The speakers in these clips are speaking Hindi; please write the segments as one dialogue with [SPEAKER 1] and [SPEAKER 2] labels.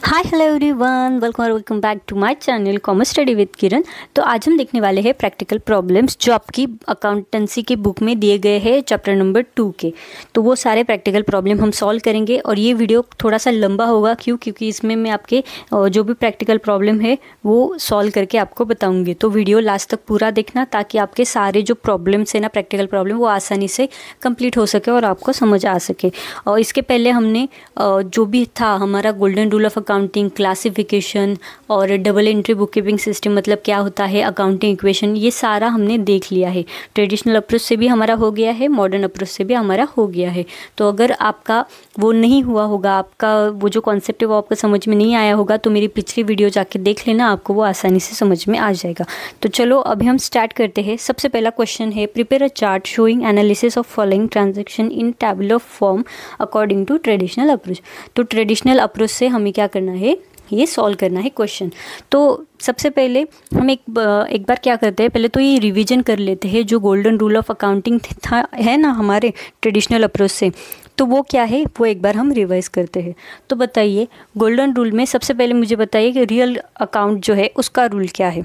[SPEAKER 1] Hi hello everyone, welcome back to my channel commerce study with Kiran. तो आज हम देखने वाले हैं प्रैक्टिकल प्रॉब्लम्स जो आपकी अकाउंटेंसी के बुक में दिए गए हैं चैप्टर नंबर 2 के। तो वो सारे प्रैक्टिकल प्रॉब्लम हम सॉल्व करेंगे और ये वीडियो थोड़ा सा लंबा होगा। क्योंकि इसमें मैं आपके जो भी प्रैक्टिकल प्रॉब्लम है वो सॉल्व करके आपको बताऊँगी। तो वीडियो लास्ट तक पूरा देखना ताकि आपके सारे जो प्रॉब्लम्स है ना, प्रैक्टिकल प्रॉब्लम, वो आसानी से कंप्लीट हो सके और आपको समझ आ सके। और इसके पहले हमने जो भी था हमारा golden rule of accounting, classification और double entry book keeping system मतलब क्या होता है, अकाउंटिंग इक्वेशन, ये सारा हमने देख लिया है। ट्रेडिशनल अप्रोच से भी हमारा हो गया है, मॉडर्न अप्रोच से भी हमारा हो गया है। तो अगर आपका वो नहीं हुआ होगा, आपका वो जो कॉन्सेप्ट है वो आपको समझ में नहीं आया होगा, तो मेरी पिछली वीडियो जाके देख लेना, आपको वो आसानी से समझ में आ जाएगा। तो चलो अभी हम स्टार्ट करते हैं। सबसे पहला क्वेश्चन है, prepare a chart showing analysis of following transaction in tabular form according to traditional approach. तो ट्रेडिशनल अप्रोच से हमें क्या करना है, ये सॉल्व करना है क्वेश्चन। तो सबसे पहले हम एक बार क्या करते हैं, पहले तो ये रिवीजन कर लेते हैं जो गोल्डन रूल ऑफ अकाउंटिंग था है ना हमारे ट्रेडिशनल अप्रोच से। तो वो क्या है वो एक बार हम रिवाइज करते हैं। तो बताइए गोल्डन रूल में सबसे पहले मुझे बताइए कि रियल अकाउंट जो है उसका रूल क्या है।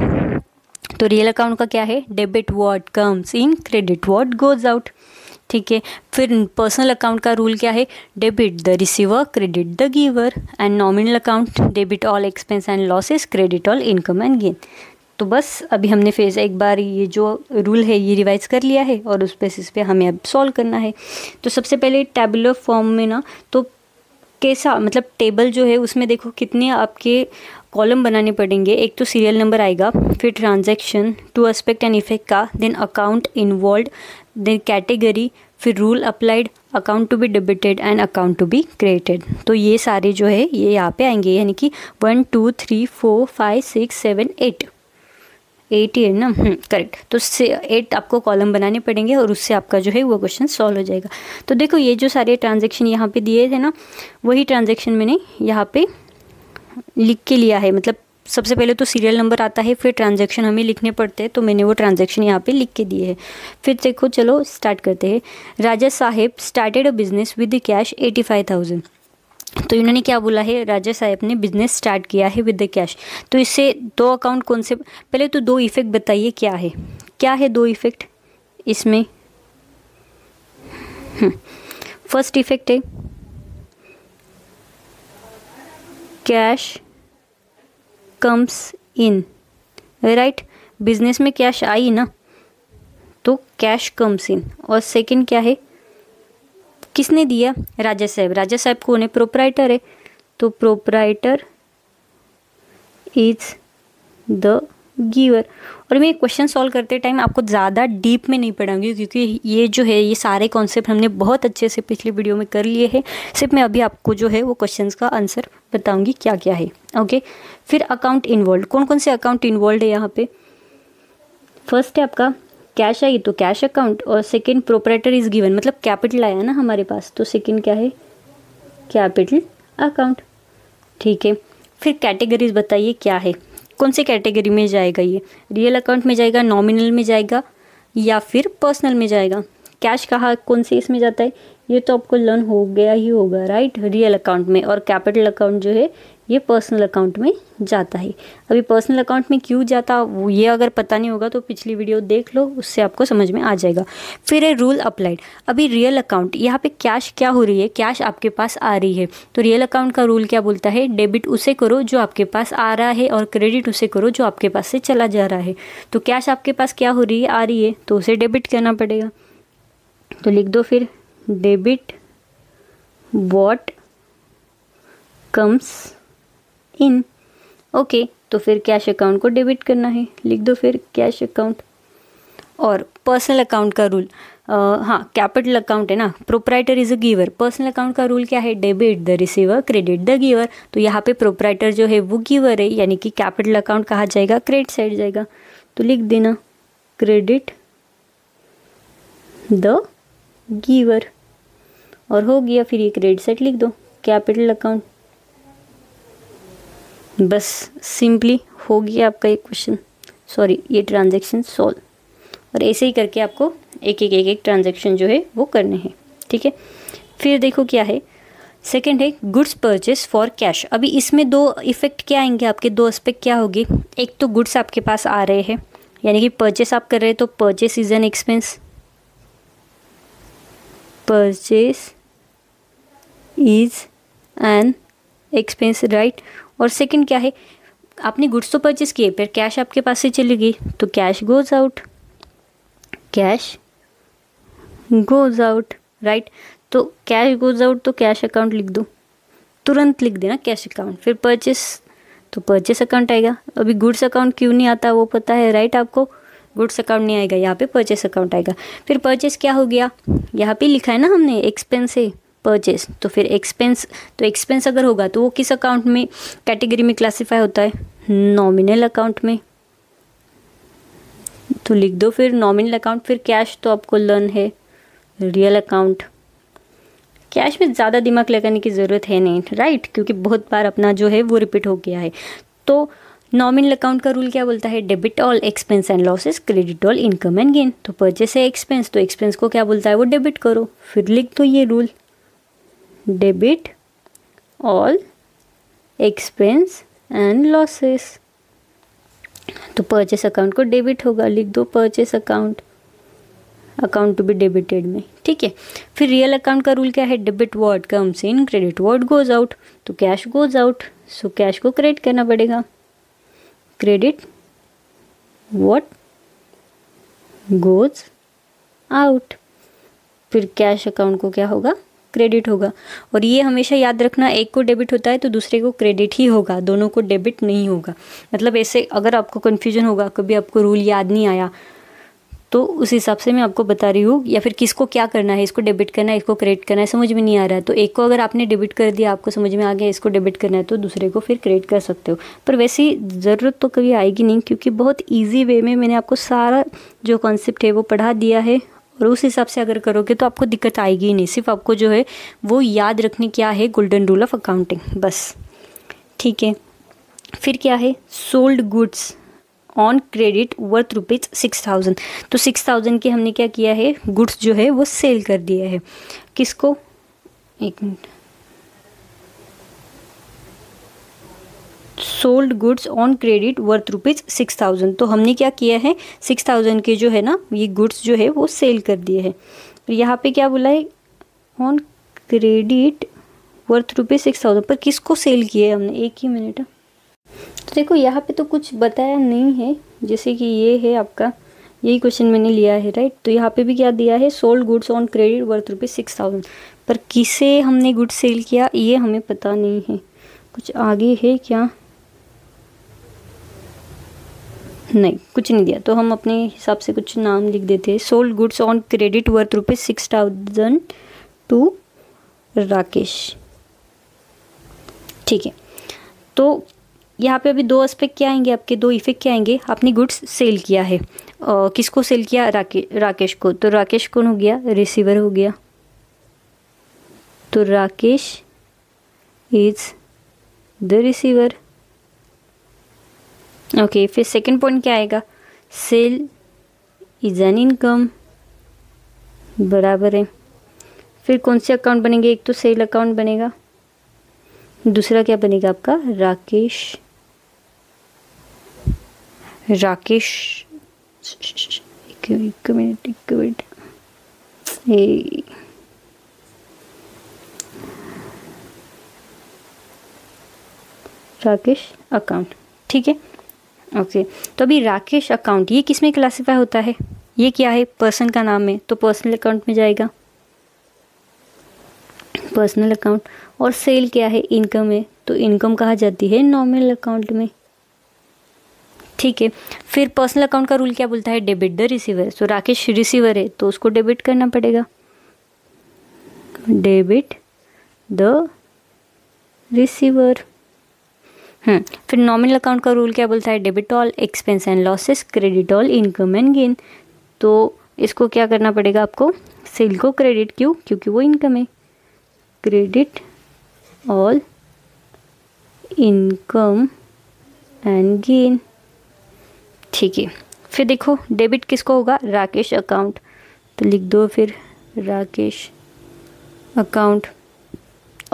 [SPEAKER 1] तो रियल अकाउंट का क्या है, debit what comes in, credit what goes out. ठीक है। फिर पर्सनल अकाउंट का रूल क्या है, debit the receiver, credit the giver. And nominal account, debit all expense and losses, credit all income and gain. तो बस अभी हमने फिर एक बार ये जो रूल है ये रिवाइज कर लिया है और उस बेसिस पे हमें अब सॉल्व करना है। तो सबसे पहले टैबुलर फॉर्म में ना, तो कैसा मतलब टेबल जो है उसमें देखो कितने आपके कॉलम बनाने पड़ेंगे। एक तो सीरियल नंबर आएगा, फिर transaction, two aspect and effect का, then account involve, then category, फिर rule applied, account to be debited and account to be credited. तो ये सारे जो है ये यहाँ पे आएंगे, यानी कि 1 2 3 4 5 6 7 8 8 ही है ना, करेक्ट। तो 8 आपको कॉलम बनाने पड़ेंगे और उससे आपका जो है वो क्वेश्चन सॉल्व हो जाएगा। तो देखो ये जो सारे ट्रांजेक्शन यहाँ पे दिए थे ना, वही ट्रांजेक्शन मैंने यहाँ पे लिख के लिया है। मतलब सबसे पहले तो सीरियल नंबर आता है, फिर ट्रांजैक्शन हमें लिखने पड़ते हैं, तो मैंने वो ट्रांजैक्शन यहाँ पे लिख के दिए हैं। फिर देखो चलो स्टार्ट करते हैं। Raja Saheb started a business with cash 85,000। तो इन्होंने क्या बोला है, राजा साहब ने बिजनेस स्टार्ट किया है विद द कैश। तो इससे दो अकाउंट कौन से, पहले तो दो इफेक्ट बताइए क्या है दो इफेक्ट इसमें। फर्स्ट इफेक्ट है कैश कम्स इन, राइट। बिजनेस में कैश आई ना, तो कैश कम्स इन। और सेकंड क्या है, किसने दिया, राजा साहब कौन है, प्रोप्राइटर है। तो प्रोप्राइटर इज द गिवर। और मैं क्वेश्चन सॉल्व करते टाइम आपको ज़्यादा डीप में नहीं पढ़ाऊंगी, क्योंकि ये जो है ये सारे कॉन्सेप्ट हमने बहुत अच्छे से पिछले वीडियो में कर लिए हैं। सिर्फ मैं अभी आपको जो है वो क्वेश्चंस का आंसर बताऊंगी क्या क्या है। ओके। फिर अकाउंट इन्वॉल्व, कौन कौन से अकाउंट इन्वॉल्व है यहाँ पे। फर्स्ट है आपका कैश आई तो कैश अकाउंट, और सेकेंड प्रोप्राइटर इज गिवन मतलब कैपिटल आया ना हमारे पास, तो सेकेंड क्या है, कैपिटल अकाउंट। ठीक है। फिर कैटेगरीज बताइए क्या है, कौन से कैटेगरी में जाएगा ये, रियल अकाउंट में जाएगा, नॉमिनल में जाएगा या फिर पर्सनल में जाएगा। कैश कहाँ कौन से इसमें जाता है, ये तो आपको लर्न हो गया ही होगा, राइट। रियल अकाउंट में, और कैपिटल अकाउंट जो है ये पर्सनल अकाउंट में जाता है। अभी पर्सनल अकाउंट में क्यों जाता वो ये अगर पता नहीं होगा तो पिछली वीडियो देख लो, उससे आपको समझ में आ जाएगा। फिर है रूल अप्लाइड। अभी रियल अकाउंट, यहाँ पे कैश क्या हो रही है, कैश आपके पास आ रही है, तो रियल अकाउंट का रूल क्या बोलता है, डेबिट उसे करो जो आपके पास आ रहा है और क्रेडिट उसे करो जो आपके पास से चला जा रहा है। तो कैश आपके पास क्या हो रही है, आ रही है, तो उसे डेबिट करना पड़ेगा। तो लिख दो फिर debit what comes in. Okay. तो फिर कैश अकाउंट को डेबिट करना है, लिख दो फिर कैश अकाउंट। और पर्सनल अकाउंट का रूल, हाँ कैपिटल अकाउंट है ना, proprietor is a giver. Personal account का रूल क्या है, debit the receiver, credit the giver. तो यहाँ पे प्रोप्राइटर जो है वो गिवर है, यानी कि कैपिटल अकाउंट कहाँ जाएगा, क्रेडिट साइड जाएगा। तो लिख देना क्रेडिट द गिवर, और हो गया फिर ये क्रेडिट साइड लिख दो कैपिटल अकाउंट। बस सिंपली हो गया आपका ये क्वेश्चन, सॉरी ये ट्रांजैक्शन सॉल्व। और ऐसे ही करके आपको एक एक ट्रांजैक्शन जो है वो करने हैं। ठीक है। फिर देखो क्या है, सेकंड है गुड्स परचेस फॉर कैश। अभी इसमें दो इफेक्ट क्या आएंगे आपके, दो एस्पेक्ट क्या होगी। एक तो गुड्स आपके पास आ रहे हैं, यानी कि परचेस आप कर रहे हैं, तो purchase is an expense, purchase is an expense, right. और सेकंड क्या है, आपने गुड्स तो परचेस किए, फिर कैश आपके पास से चली गई, तो cash goes out, cash goes out, right. तो कैश गोज आउट, तो कैश अकाउंट लिख दो, तुरंत लिख देना कैश अकाउंट। फिर परचेस, तो परचेस अकाउंट आएगा। अभी गुड्स अकाउंट क्यों नहीं आता वो पता है, राइट आपको। गुड्स अकाउंट नहीं आएगा, यहाँ पे परचेस अकाउंट आएगा। फिर परचेस क्या हो गया, यहाँ पे लिखा है ना हमने एक्सपेंस है परचेस, तो फिर एक्सपेंस, तो एक्सपेंस अगर होगा तो वो किस अकाउंट में कैटेगरी में क्लासीफाई होता है, नॉमिनल अकाउंट में, तो लिख दो फिर नॉमिनल अकाउंट। फिर कैश तो आपको लर्न है रियल अकाउंट। कैश में ज़्यादा दिमाग लगाने की ज़रूरत है नहीं, राइट, क्योंकि बहुत बार अपना जो है वो रिपीट हो गया है। तो नॉमिनल अकाउंट का रूल क्या बोलता है, debit all expense and losses, credit all income and gain. तो परचेस है एक्सपेंस, तो एक्सपेंस को क्या बोलता है, वो डेबिट करो। फिर लिख दो ये rule, debit all expense and losses, तो परचेस अकाउंट को डेबिट होगा, लिख दो purchase account, account to be debited में, ठीक है। फिर रियल अकाउंट का रूल क्या है, debit word comes in, credit word goes out, तो cash goes out, so cash को क्रेडिट करना पड़ेगा, क्रेडिट व्हाट गोज आउट। फिर कैश अकाउंट को क्या होगा, क्रेडिट होगा। और ये हमेशा याद रखना, एक को डेबिट होता है तो दूसरे को क्रेडिट ही होगा, दोनों को डेबिट नहीं होगा। मतलब ऐसे अगर आपको कन्फ्यूजन होगा, कभी आपको रूल याद नहीं आया, तो उस हिसाब से मैं आपको बता रही हूँ, या फिर किसको क्या करना है, इसको डेबिट करना है, इसको क्रेडिट करना है, समझ में नहीं आ रहा है तो एक को अगर आपने डेबिट कर दिया, आपको समझ में आ गया इसको डेबिट करना है, तो दूसरे को फिर क्रेडिट कर सकते हो। पर वैसी ज़रूरत तो कभी आएगी नहीं, क्योंकि बहुत ईजी वे में मैंने आपको सारा जो कॉन्सेप्ट है वो पढ़ा दिया है, और उस हिसाब से अगर करोगे तो आपको दिक्कत आएगी ही नहीं। सिर्फ आपको जो है वो याद रखने क्या है, गोल्डन रूल ऑफ अकाउंटिंग, बस, ठीक है। फिर क्या है, sold goods on credit worth ₹6,000। तो 6,000 के हमने क्या किया है, गुड्स जो है वो सेल कर दिया है। किसको, एक minute, sold goods on credit worth ₹6,000। तो हमने क्या किया है, 6,000 के जो है ना ये गुड्स जो है वो सेल कर दिए हैं। यहाँ पे क्या बोला है, ऑन क्रेडिट वर्थ ₹6,000, पर किसको सेल किया है हमने, एक ही मिनट। तो देखो यहाँ पे तो कुछ बताया नहीं है, जैसे कि ये है आपका, यही क्वेश्चन मैंने लिया है, राइट। तो यहाँ पे भी क्या दिया है, sold goods on credit worth ₹6,000, पर किसे हमने गुड्स सेल किया ये हमें पता नहीं है। कुछ आगे है क्या, नहीं कुछ नहीं दिया, तो हम अपने हिसाब से कुछ नाम लिख देते हैं। Sold goods on credit worth ₹6,000 to Rakesh, ठीक है। तो यहाँ पे अभी दो एस्पेक्ट क्या आएंगे आपके, दो इफेक्ट क्या आएंगे। आपने गुड्स सेल किया है, किसको सेल किया, राकेश को, तो राकेश कौन हो गया, रिसीवर हो गया, तो Rakesh is the receiver, okay. फिर सेकंड पॉइंट क्या आएगा, सेल इज एन इनकम, बराबर है। फिर कौन से अकाउंट बनेंगे, एक तो सेल अकाउंट बनेगा, दूसरा क्या बनेगा आपका, राकेश एक मिनट राकेश अकाउंट, ठीक है, ओके। तो अभी राकेश अकाउंट ये किस में क्लासीफाई होता है, ये क्या है, पर्सन का नाम है, तो पर्सनल अकाउंट में जाएगा, पर्सनल अकाउंट। और सेल क्या है, इनकम है, तो इनकम कहाँ जाती है, नॉमिनल अकाउंट में, ठीक है। फिर पर्सनल अकाउंट का रूल क्या बोलता है, डेबिट द रिसीवर, तो राकेश रिसीवर है तो उसको डेबिट करना पड़ेगा, डेबिट द रिसीवर। फिर नॉमिनल अकाउंट का रूल क्या बोलता है, debit all expense and losses, credit all income and gain. तो इसको क्या करना पड़ेगा आपको, सेल को क्रेडिट, क्यों, क्योंकि वो इनकम है, credit all income and gain, ठीक है। फिर देखो डेबिट किसको होगा, राकेश अकाउंट, तो लिख दो फिर राकेश अकाउंट।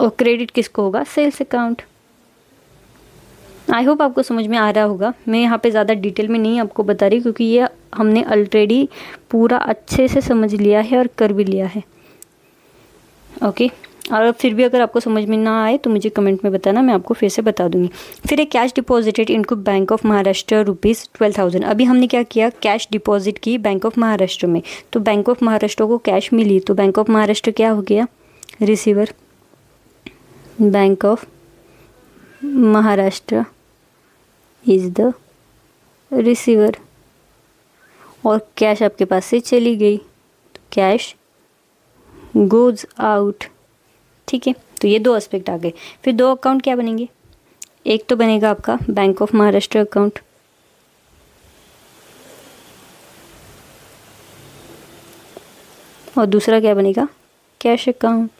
[SPEAKER 1] और क्रेडिट किसको होगा? Sales account. आई होप आपको समझ में आ रहा होगा। मैं यहाँ पे ज़्यादा डिटेल में नहीं आपको बता रही क्योंकि ये हमने ऑलरेडी पूरा अच्छे से समझ लिया है और कर भी लिया है। ओके, और फिर भी अगर आपको समझ में ना आए तो मुझे कमेंट में बताना, मैं आपको फिर से बता दूंगी। फिर एक cash deposited into bank of Maharashtra ₹12,000। अभी हमने क्या किया? कैश डिपॉजिट की बैंक ऑफ महाराष्ट्र में, तो बैंक ऑफ महाराष्ट्र को कैश मिली, तो बैंक ऑफ महाराष्ट्र क्या हो गया? Receiver. Bank of Maharashtra is the receiver. और कैश आपके पास से चली गई, तो कैश गोज आउट। ठीक है, तो ये दो एस्पेक्ट आ गए। फिर दो अकाउंट क्या बनेंगे? एक तो बनेगा आपका बैंक ऑफ महाराष्ट्र अकाउंट, और दूसरा क्या बनेगा? Cash account.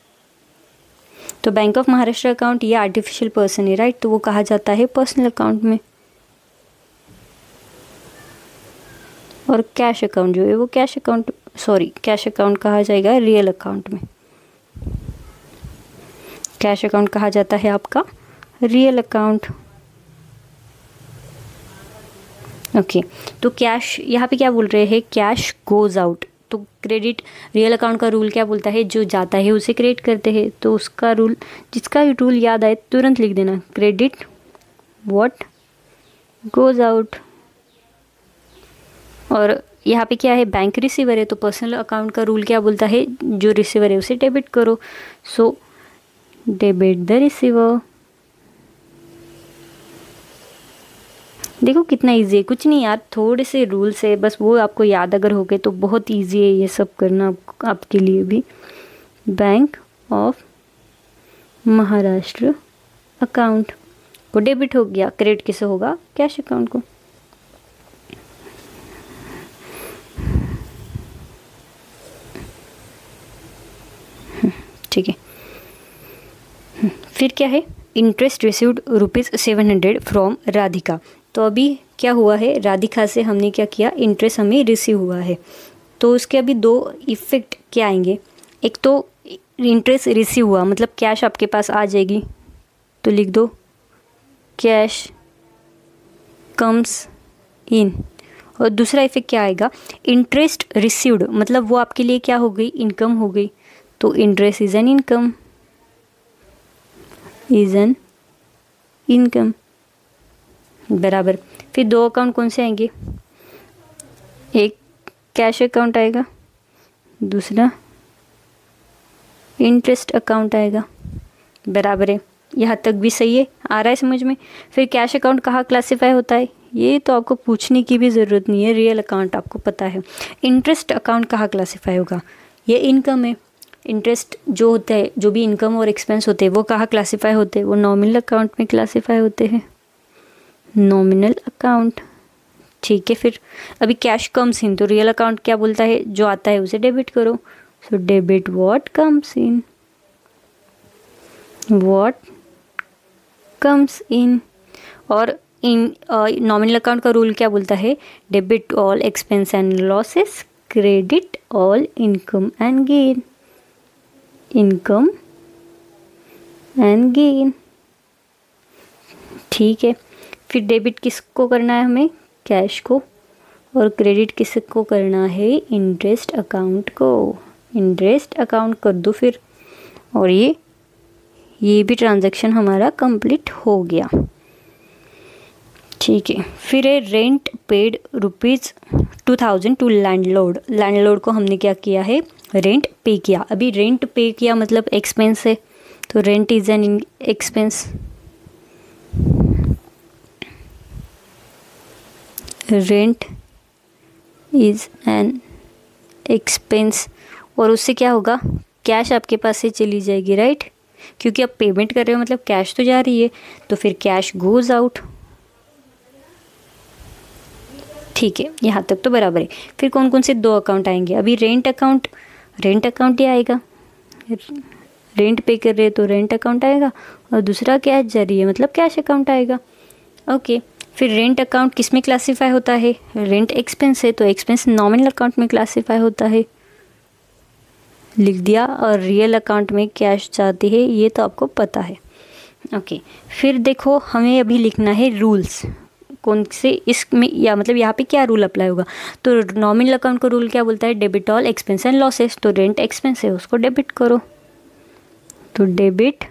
[SPEAKER 1] तो बैंक ऑफ महाराष्ट्र अकाउंट ये आर्टिफिशियल पर्सन है, राइट, तो वो कहा जाता है पर्सनल अकाउंट में। और कैश अकाउंट जो है वो कैश अकाउंट कहा जाएगा रियल अकाउंट में। कैश अकाउंट कहा जाता है आपका रियल अकाउंट। ओके, तो कैश यहाँ पे क्या बोल रहे हैं? Cash goes out. तो क्रेडिट, रियल अकाउंट का रूल क्या बोलता है? जो जाता है उसे क्रेडिट करते हैं। तो उसका रूल, जिसका भी रूल याद आए तुरंत लिख देना, क्रेडिट व्हाट गोज आउट। और यहाँ पे क्या है? बैंक रिसीवर है, तो पर्सनल अकाउंट का रूल क्या बोलता है? जो रिसीवर है उसे डेबिट करो। So debit the receiver. देखो कितना इजी है, कुछ नहीं यार, थोड़े से रूल्स है बस, वो आपको याद अगर हो गए तो बहुत इजी है ये सब करना आपके लिए भी। बैंक ऑफ महाराष्ट्र अकाउंट को डेबिट हो गया, क्रेडिट किसे होगा? कैश अकाउंट को। ठीक है, फिर क्या है? Interest received ₹700 from Radhika. तो अभी क्या हुआ है? राधिका से हमने क्या किया? इंटरेस्ट हमें रिसीव हुआ है। तो उसके अभी दो इफ़ेक्ट क्या आएंगे? एक तो इंटरेस्ट रिसीव हुआ मतलब कैश आपके पास आ जाएगी, तो लिख दो कैश कम्स इन। और दूसरा इफेक्ट क्या आएगा? इंटरेस्ट रिसीव्ड मतलब वो आपके लिए क्या हो गई? इनकम हो गई। तो इंटरेस्ट इज एन इनकम, बराबर। फिर दो अकाउंट कौन से आएंगे? एक कैश अकाउंट आएगा, दूसरा इंटरेस्ट अकाउंट आएगा, बराबर है। यहाँ तक भी सही है, आ रहा है समझ में? फिर कैश अकाउंट कहाँ क्लासिफाई होता है? ये तो आपको पूछने की भी ज़रूरत नहीं है, रियल अकाउंट आपको पता है। इंटरेस्ट अकाउंट कहाँ क्लासिफाई होगा? ये इनकम है। इंटरेस्ट जो होता है, जो भी इनकम और एक्सपेंस होते हैं वो कहाँ क्लासिफाई होते हैं? वो नॉमिनल अकाउंट में क्लासिफाई होते हैं, नॉमिनल अकाउंट। ठीक है, फिर अभी कैश कम्स इन, तो रियल अकाउंट क्या बोलता है? जो आता है उसे डेबिट करो। So debit what comes in, what comes in. और इन नॉमिनल अकाउंट का रूल क्या बोलता है? Debit all expense and losses, credit all income and gain, income and gain. ठीक है, फिर डेबिट किसको करना है हमें? कैश को। और क्रेडिट किसको करना है? इंटरेस्ट अकाउंट को। इंटरेस्ट अकाउंट कर दो फिर, और ये भी ट्रांजैक्शन हमारा कंप्लीट हो गया। ठीक है, फिर है rent paid ₹2,000 to landlord. Landlord को हमने क्या किया है? रेंट पे किया। अभी रेंट पे किया मतलब एक्सपेंस है, तो rent is an expense. Rent is an expense. और उससे क्या होगा? कैश आपके पास से चली जाएगी, राइट, क्योंकि आप पेमेंट कर रहे हो मतलब कैश तो जा रही है, तो फिर कैश गोज आउट। ठीक है, यहाँ तक तो बराबर है। फिर कौन कौन से दो अकाउंट आएंगे? अभी रेंट अकाउंट ही आएगा, रेंट पे कर रहे हैं तो रेंट अकाउंट आएगा, और दूसरा कैश जा रही है मतलब कैश अकाउंट आएगा। ओके, फिर रेंट अकाउंट किस में क्लासीफाई होता है? रेंट एक्सपेंस है, तो एक्सपेंस नॉमिनल अकाउंट में क्लासीफाई होता है। लिख दिया, और रियल अकाउंट में कैश जाती है, ये तो आपको पता है। ओके, फिर देखो हमें अभी लिखना है रूल्स, कौन से इसमें, या मतलब यहाँ पे क्या रूल अप्लाई होगा। तो नॉमिनल अकाउंट का रूल क्या बोलता है, debit all expense and losses. तो रेंट एक्सपेंस है उसको डेबिट करो, तो debit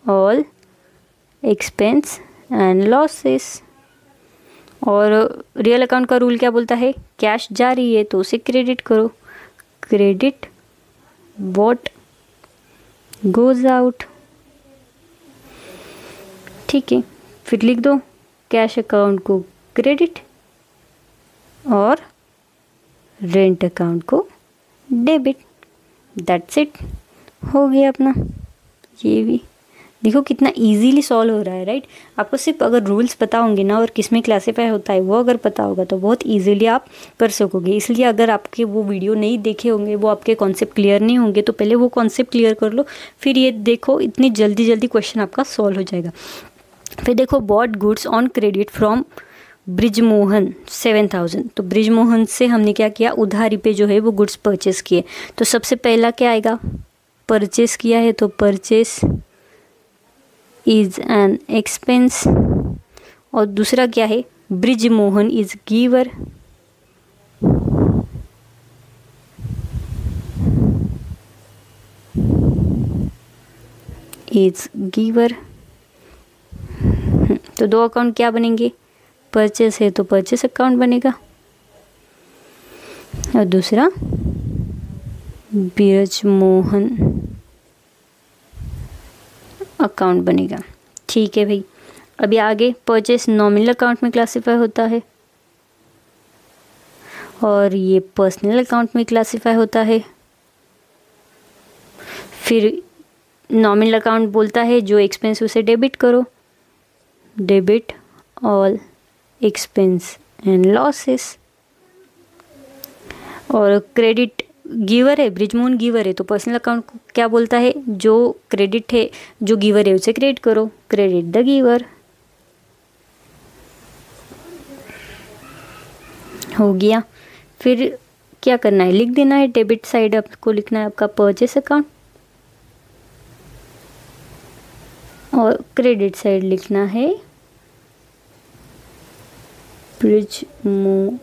[SPEAKER 1] all expense and losses. और रियल अकाउंट का रूल क्या बोलता है, कैश जा रही है तो उसे क्रेडिट करो, क्रेडिट व्हाट गोज आउट। ठीक है, फिर लिख दो कैश अकाउंट को क्रेडिट और रेंट अकाउंट को डेबिट। दैट्स इट, हो गया अपना। ये भी देखो कितना इजीली सॉल्व हो रहा है, राइट। आपको सिर्फ अगर रूल्स पता होंगे ना, और किस में क्लासीफाई होता है वो अगर पता होगा तो बहुत इजीली आप कर सकोगे। इसलिए अगर आपके वो वीडियो नहीं देखे होंगे, वो आपके कॉन्सेप्ट क्लियर नहीं होंगे, तो पहले वो कॉन्सेप्ट क्लियर कर लो, फिर ये देखो इतनी जल्दी जल्दी क्वेश्चन आपका सॉल्व हो जाएगा। फिर देखो bought goods on credit from Brijmohan 7000। तो ब्रिजमोहन से हमने क्या किया, उधारी पे जो है वो गुड्स परचेस किए। तो सबसे पहला क्या आएगा, परचेस किया है, तो परचेस इज एन एक्सपेंस। और दूसरा क्या है, Brijmohan is giver, is giver. तो दो अकाउंट क्या बनेंगे, परचेस है तो परचेस अकाउंट बनेगा, और दूसरा ब्रिजमोहन अकाउंट बनेगा। ठीक है भाई, अभी आगे परचेस नॉमिनल अकाउंट में क्लासिफाई होता है, और ये पर्सनल अकाउंट में क्लासिफाई होता है। फिर नॉमिनल अकाउंट बोलता है जो एक्सपेंस उसे डेबिट करो, debit all expense and losses. और क्रेडिट गिवर है, ब्रिजमोहन गिवर है, तो पर्सनल अकाउंट को क्या बोलता है, जो क्रेडिट है जो गिवर है उसे क्रेडिट करो, क्रेडिट द गिवर। हो गया। फिर क्या करना है, लिख देना है, डेबिट साइड आपको लिखना है आपका परचेस अकाउंट, और क्रेडिट साइड लिखना है ब्रिजमोहन्स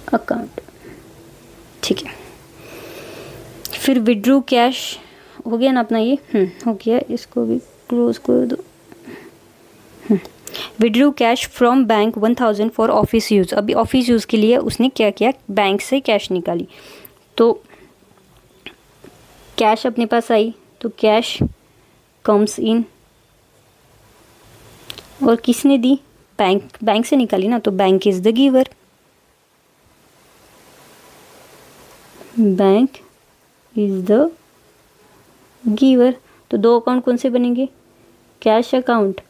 [SPEAKER 1] अकाउंट। ठीक है, फिर विड्रू कैश हो गया ना अपना, ये हो गया, इसको भी क्लोज कर दो। Withdrew cash from bank 1000 for office use. अभी ऑफिस यूज़ के लिए उसने क्या किया, बैंक से कैश निकाली, तो कैश अपने पास आई, तो कैश कम्स इन, और किसने दी, बैंक से निकाली ना, तो bank is the giver, bank is the giver. तो दो अकाउंट कौन से बनेंगे, कैश अकाउंट।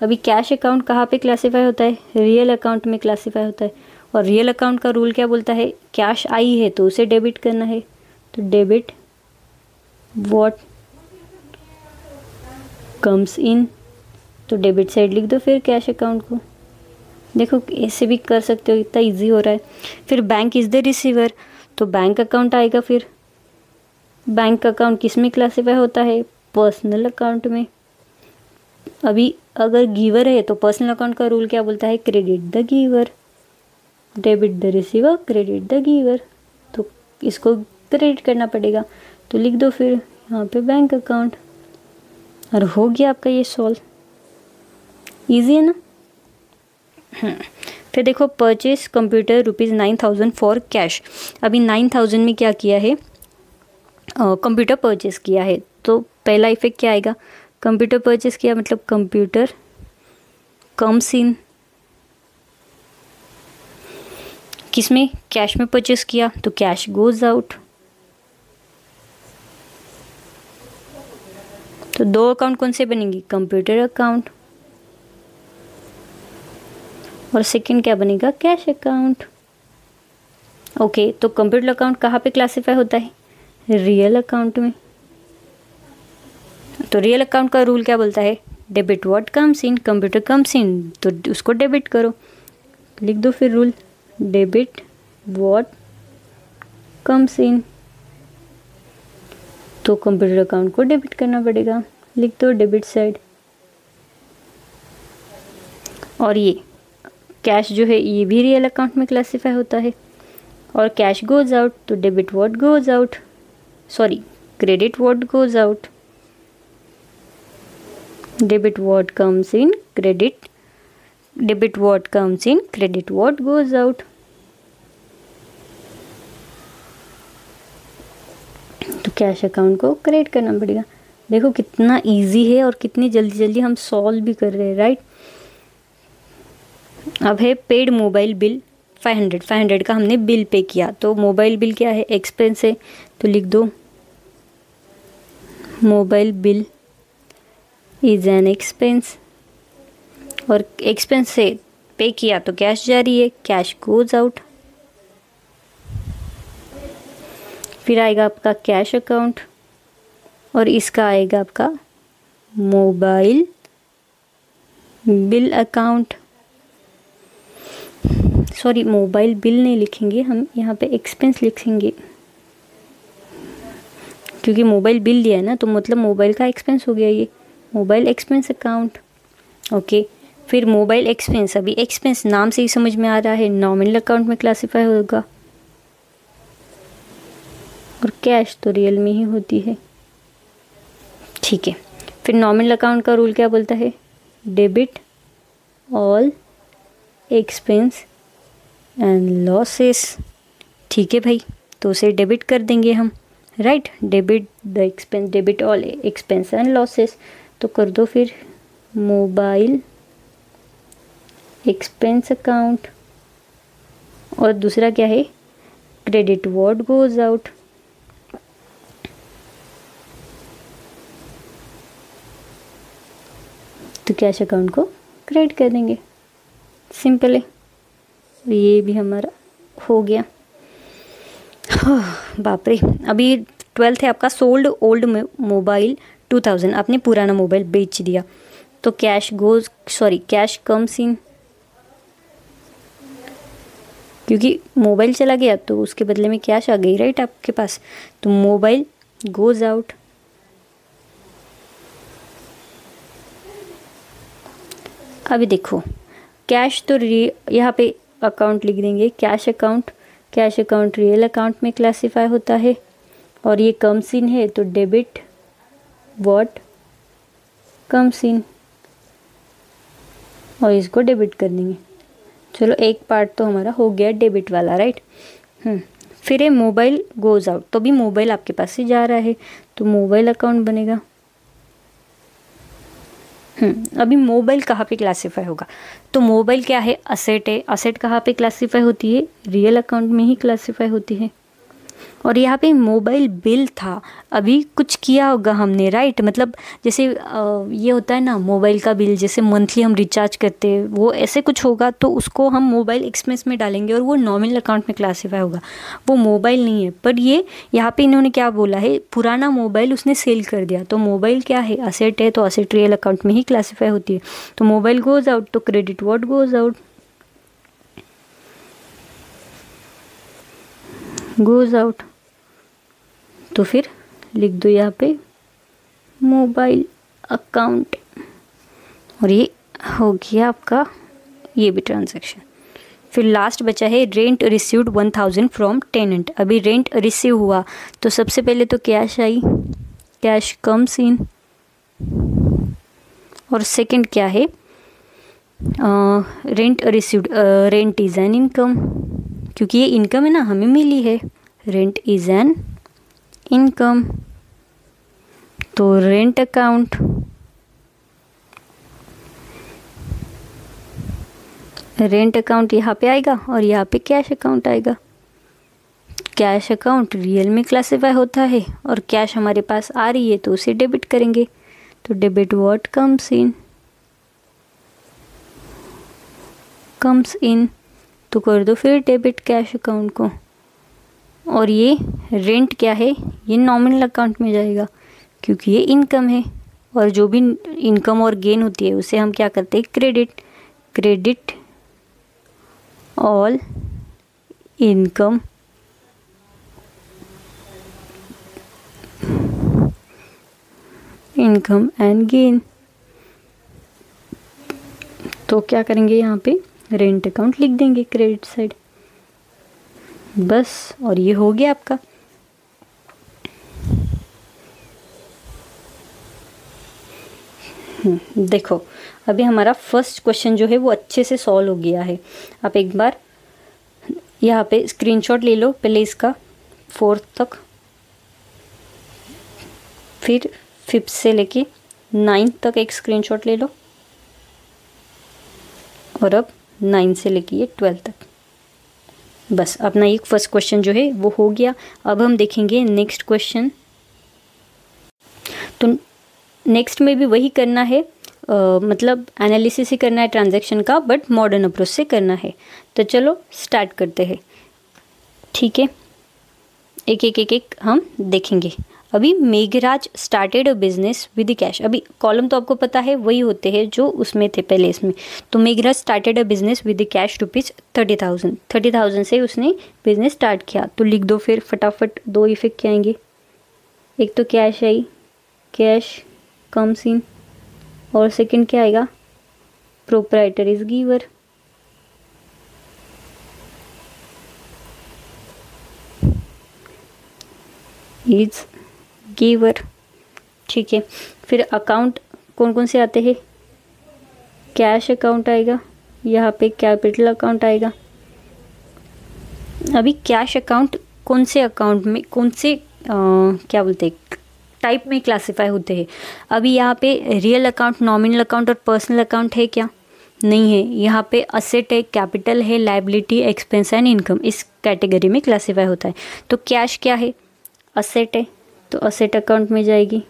[SPEAKER 1] अभी कैश अकाउंट कहाँ पे क्लासीफाई होता है, रियल अकाउंट में क्लासीफाई होता है, और रियल अकाउंट का रूल क्या बोलता है, कैश आई है तो उसे डेबिट करना है, तो डेबिट व्हाट कम्स इन। तो डेबिट साइड लिख दो फिर कैश अकाउंट को। देखो ऐसे भी कर सकते हो, इतना इजी हो रहा है। फिर बैंक इज़ द रिसीवर, तो बैंक अकाउंट आएगा। फिर बैंक अकाउंट किस में क्लासीफाई होता है, पर्सनल अकाउंट में। अभी अगर गिवर है तो पर्सनल अकाउंट का रूल क्या बोलता है, credit the giver, debit the receiver, credit the giver. तो इसको क्रेडिट करना पड़ेगा, तो लिख दो फिर यहाँ पे बैंक अकाउंट, और हो गया आपका ये सॉल्व। इजी है ना। फिर देखो परचेस कंप्यूटर ₹9000 फॉर कैश। अभी 9000 में क्या किया है, कंप्यूटर परचेस किया है, तो पहला इफेक्ट क्या आएगा, कंप्यूटर परचेस किया मतलब कंप्यूटर कम्स इन, किस में, कैश में परचेस किया, तो कैश गोज आउट। तो दो अकाउंट कौन से बनेंगे, कंप्यूटर अकाउंट, और सेकंड क्या बनेगा, कैश अकाउंट। ओके, तो कंप्यूटर अकाउंट कहाँ पे क्लासीफाई होता है, रियल अकाउंट में। तो रियल अकाउंट का रूल क्या बोलता है, debit what comes in, computer comes in, तो उसको डेबिट करो, लिख दो फिर rule, debit what comes in, तो कंप्यूटर अकाउंट को डेबिट करना पड़ेगा, लिख दो डेबिट साइड। और ये कैश जो है ये भी रियल अकाउंट में क्लासीफाई होता है, और कैश गोज आउट तो debit what goes out, sorry credit what goes out, debit what comes in credit, debit what comes in credit what goes out. तो कैश अकाउंट को क्रिएट करना पड़ेगा। देखो कितना इजी है और कितनी जल्दी जल्दी हम सॉल्व भी कर रहे हैं, राइट। अब है पेड मोबाइल बिल 500 का हमने बिल पे किया, तो मोबाइल बिल क्या है, एक्सपेंस है, तो लिख दो mobile bill is an expense, और एक्सपेंस से पे किया तो कैश जारी है, कैश गोज आउट। फिर आएगा आपका कैश अकाउंट, और इसका आएगा आपका mobile bill account, sorry mobile bill नहीं लिखेंगे हम, यहाँ पे एक्सपेंस लिखेंगे, क्योंकि मोबाइल बिल दिया है ना, तो मतलब मोबाइल का एक्सपेंस हो गया ये, मोबाइल एक्सपेंस अकाउंट। ओके, फिर मोबाइल एक्सपेंस, अभी एक्सपेंस नाम से ही समझ में आ रहा है नॉमिनल अकाउंट में क्लासीफाई होगा, और कैश तो रियल में ही होती है, ठीक है। फिर नॉमिनल अकाउंट का रूल क्या बोलता है, debit all expense and losses, ठीक है भाई, तो उसे डेबिट कर देंगे हम, right, debit the expense, debit all expense and losses, तो कर दो फिर मोबाइल एक्सपेंस अकाउंट, और दूसरा क्या है, क्रेडिट व्हाट गोज आउट, तो कैश अकाउंट को क्रेडिट कर देंगे, सिंपल है। ये भी हमारा हो गया। बाप रे, अभी 12th है आपका, सोल्ड ओल्ड मोबाइल 2000, आपने पुराना मोबाइल बेच दिया, तो cash goes, sorry cash comes इन, क्योंकि मोबाइल चला गया तो उसके बदले में कैश आ गई, राइट आपके पास, तो मोबाइल गोज आउट। अभी देखो कैश तो यहाँ पे अकाउंट लिख देंगे, cash account, cash account real account में क्लासीफाई होता है, और ये कम्स इन है तो डेबिट व्हाट कम्स इन, और इसको डेबिट कर देंगे। चलो एक पार्ट तो हमारा हो गया डेबिट वाला, राइट। फिर है मोबाइल गोज आउट, तो भी मोबाइल आपके पास से जा रहा है, तो मोबाइल अकाउंट बनेगा। अभी मोबाइल कहाँ पे क्लासीफाई होगा, तो मोबाइल क्या है, असेट है, असेट कहाँ पे क्लासीफाई होती है, रियल अकाउंट में ही क्लासीफाई होती है। और यहाँ पे मोबाइल बिल था, अभी कुछ किया होगा हमने, राइट, मतलब जैसे ये होता है ना मोबाइल का बिल, जैसे मंथली हम रिचार्ज करते हैं, वो ऐसे कुछ होगा, तो उसको हम मोबाइल एक्सपेंस में डालेंगे और वो नॉमिनल अकाउंट में क्लासीफाई होगा, वो मोबाइल नहीं है। पर ये यहाँ पे इन्होंने क्या बोला है, पुराना मोबाइल उसने सेल कर दिया, तो मोबाइल क्या है, असेट है, तो असेट रियल अकाउंट में ही क्लासीफाई होती है, तो मोबाइल गोज आउट, तो credit what goes out, goes out, तो फिर लिख दो यहाँ पे मोबाइल अकाउंट, और ये हो गया आपका ये भी ट्रांजैक्शन। फिर लास्ट बचा है रेंट रिसीव्ड 1000 फ्रॉम टेनेंट। अभी रेंट रिसीव हुआ तो सबसे पहले तो कैश आई, कैश कम्स इन, और सेकंड क्या है, rent received, rent is an income, क्योंकि ये इनकम है ना, हमें मिली है, रेंट इज़ एन इनकम, तो रेंट अकाउंट, रेंट अकाउंट यहाँ पे आएगा और यहाँ पे कैश अकाउंट आएगा। कैश अकाउंट रियल में क्लासीफाई होता है और कैश हमारे पास आ रही है तो उसे डेबिट करेंगे, तो डेबिट व्हाट कम्स इन, तो कर दो फिर डेबिट कैश अकाउंट को। और ये रेंट क्या है, ये नॉमिनल अकाउंट में जाएगा क्योंकि ये इनकम है, और जो भी इनकम और गेन होती है उसे हम क्या करते हैं, credit all income and gain. तो क्या करेंगे, यहाँ पे रेंट अकाउंट लिख देंगे क्रेडिट साइड, बस। और ये हो गया आपका। देखो अभी हमारा फर्स्ट क्वेश्चन जो है वो अच्छे से सॉल्व हो गया है। आप एक बार यहाँ पे स्क्रीनशॉट ले लो पहले इसका 4th तक, फिर 5th से लेके 9th तक एक स्क्रीनशॉट ले लो, और अब 9 से लेके ये 12 तक। बस अपना ये फर्स्ट क्वेश्चन जो है वो हो गया। अब हम देखेंगे नेक्स्ट क्वेश्चन। तो नेक्स्ट में भी वही करना है, मतलब एनालिसिस ही करना है ट्रांजैक्शन का, बट मॉडर्न अप्रोच से करना है। तो चलो स्टार्ट करते हैं, ठीक है। एक हम देखेंगे। अभी Meghraj started a business with cash. अभी कॉलम तो आपको पता है वही होते हैं जो उसमें थे पहले इसमें। तो Meghraj started a business with cash ₹30,000। 30,000 से उसने बिजनेस स्टार्ट किया। तो लिख दो फिर फटाफट, 2 इफेक्ट क्या आएंगे। एक तो कैश आई, कैश कम्स इन, और सेकंड क्या आएगा, proprietor is giver. Is giver, ठीक है। फिर अकाउंट कौन कौन से आते हैं, कैश अकाउंट आएगा, यहाँ पे कैपिटल अकाउंट आएगा। अभी कैश अकाउंट कौन से अकाउंट में, कौन से क्या बोलते हैं, टाइप में क्लासिफाई होते हैं। अभी यहाँ पे रियल अकाउंट, नॉमिनल अकाउंट और पर्सनल अकाउंट है क्या, नहीं है। यहाँ पे असेट है, कैपिटल है, लायबिलिटी, एक्सपेंस एंड इनकम, इस कैटेगरी में क्लासिफाई होता है। तो कैश क्या है, असेट है, तो असेट अकाउंट में जाएगी।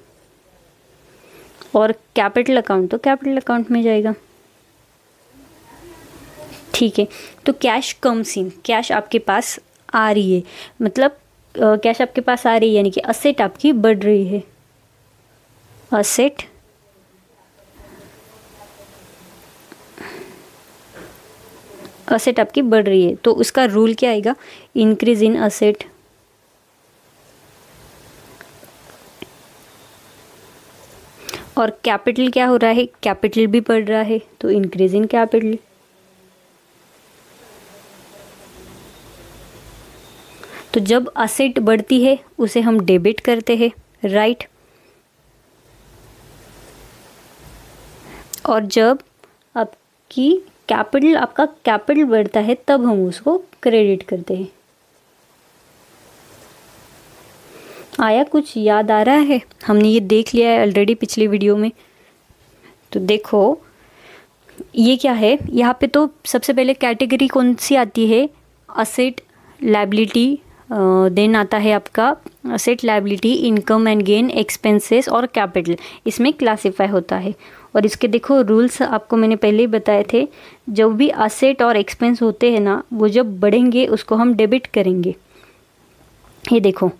[SPEAKER 1] और कैपिटल अकाउंट तो कैपिटल अकाउंट में जाएगा, ठीक है। तो कैश कम्स इन, कैश आपके पास आ रही है, मतलब कैश आपके पास आ रही है यानी कि असेट आपकी बढ़ रही है। असेट आपकी बढ़ रही है, तो उसका रूल क्या आएगा, इंक्रीज इन असेट। और कैपिटल क्या हो रहा है, कैपिटल भी बढ़ रहा है, तो इंक्रीज इन कैपिटल। तो जब असेट बढ़ती है उसे हम डेबिट करते हैं, राइट। और जब आपका कैपिटल बढ़ता है तब हम उसको क्रेडिट करते हैं। आया, कुछ याद आ रहा है, हमने ये देख लिया है ऑलरेडी पिछली वीडियो में। तो देखो ये क्या है, यहाँ पे तो सबसे पहले कैटेगरी कौन सी आती है, असेट, लायबिलिटी, देन आता है आपका asset, liability, income and gain, expenses और कैपिटल, इसमें क्लासिफाई होता है। और इसके देखो रूल्स आपको मैंने पहले ही बताए थे, जब भी असेट और एक्सपेंस होते हैं ना, वो जब बढ़ेंगे उसको हम डेबिट करेंगे। ये देखो